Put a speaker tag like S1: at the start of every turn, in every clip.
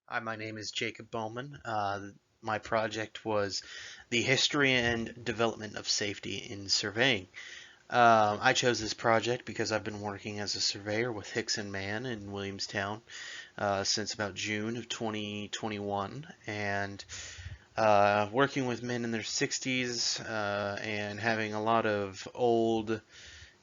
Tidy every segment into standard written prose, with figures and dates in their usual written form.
S1: Hi, my name is Jacob Bowman. My project was the history and development of safety in surveying. I chose this project because I've been working as a surveyor with Hicks and Mann in Williamstown since about June of 2021, and working with men in their 60s and having a lot of old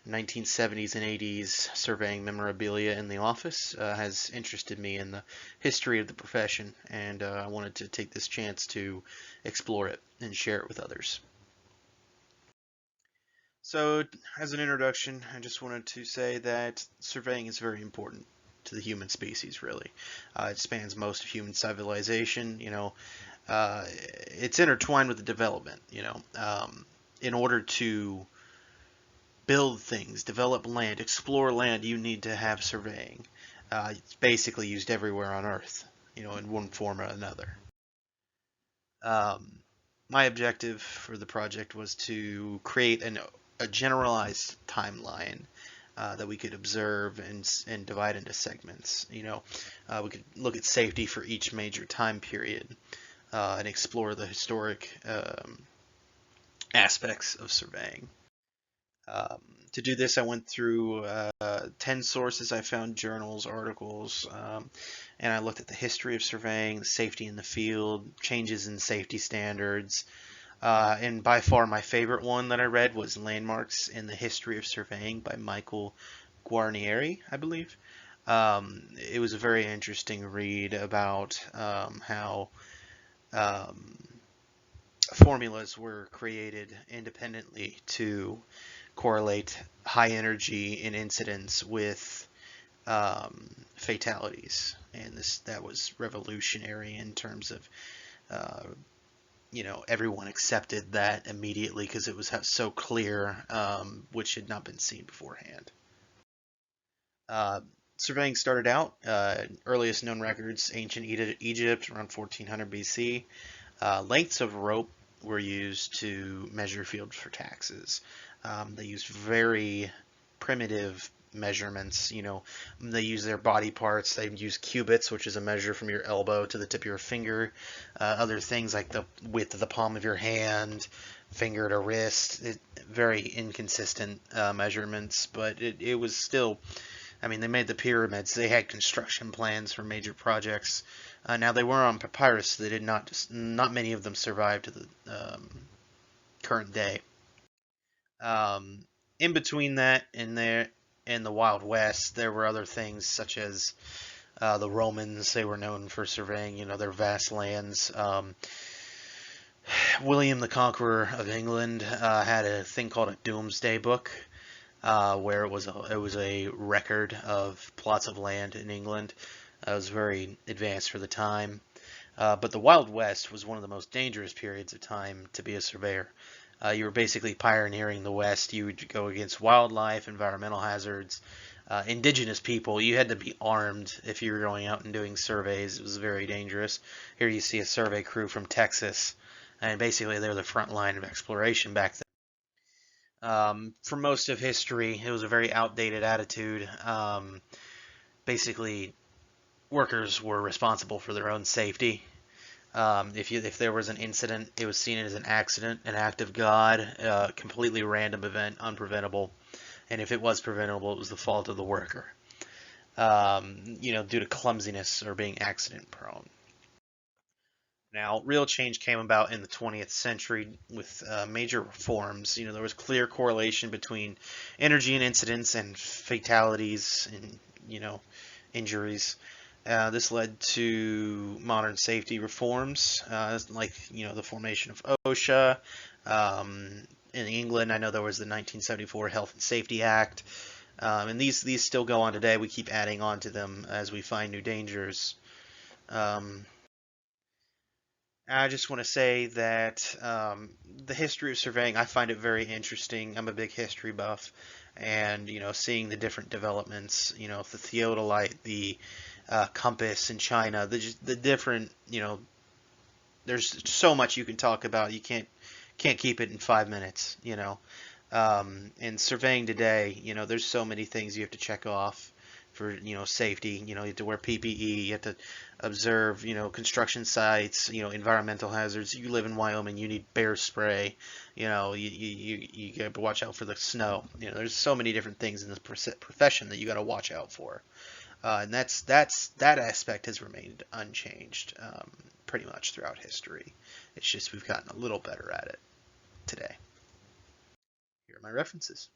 S1: 1970s and 80s surveying memorabilia in the office has interested me in the history of the profession, and I wanted to take this chance to explore it and share it with others. So, as an introduction, I just wanted to say that surveying is very important to the human species, really. It spans most of human civilization. It's intertwined with the development. In order to build things, develop land, explore land, you need to have surveying. It's basically used everywhere on Earth, in one form or another. Um, my objective for the project was to create a generalized timeline that we could observe and divide into segments. We could look at safety for each major time period and explore the historic aspects of surveying. Um, to do this, I went through 10 sources. I found journals, articles, and I looked at the history of surveying, safety in the field, changes in safety standards. And by far my favorite one that I read was Landmarks in the History of Surveying by Michael Guarnieri, I believe. It was a very interesting read about how um, formulas were created independently to correlate high energy in incidents with fatalities, and that was revolutionary in terms of uh, everyone accepted that immediately because it was so clear, which had not been seen beforehand. Uh, Surveying started out earliest known records, ancient Egypt around 1400 BC. Lengths of rope were used to measure fields for taxes. They used very primitive measurements. They use their body parts. They use cubits, which is a measure from your elbow to the tip of your finger. Other things like the width of the palm of your hand, finger to wrist. Very inconsistent measurements, but it was still. I mean, they made the pyramids. They had construction plans for major projects. Now they were on papyrus. So they did not many of them survived to the current day. Um, in between that and there in the Wild West, there were other things such as the Romans. They were known for surveying, their vast lands. William the Conqueror of England had a thing called a Doomsday Book, where it was a record of plots of land in England. It was very advanced for the time. But the Wild West was one of the most dangerous periods of time to be a surveyor. You were basically pioneering the West. You would go against wildlife, environmental hazards, indigenous people. You had to be armed if you were going out and doing surveys. It was very dangerous. Here you see a survey crew from Texas, and basically they're the front line of exploration back then. For most of history, it was a very outdated attitude. Basically, workers were responsible for their own safety. If there was an incident, it was seen as an accident, an act of God, a completely random event, unpreventable. And if it was preventable, it was the fault of the worker. Due to clumsiness or being accident prone. Now, real change came about in the 20th century with major reforms. There was clear correlation between energy and incidents and fatalities and, injuries. This led to modern safety reforms, like the formation of OSHA. In England, I know there was the 1974 Health and Safety Act, and these still go on today. We keep adding on to them as we find new dangers. Um, I just want to say that the history of surveying, I find it very interesting. I'm a big history buff, and seeing the different developments, the theodolite, the compass in China, the different, there's so much you can talk about. You can't keep it in 5 minutes. And surveying today, there's so many things you have to check off for, safety. You have to wear PPE, you have to observe, construction sites, environmental hazards. You live in Wyoming, you need bear spray. You got to watch out for the snow. There's so many different things in this profession that you got to watch out for. And that aspect has remained unchanged pretty much throughout history. It's just we've gotten a little better at it today. Here are my references.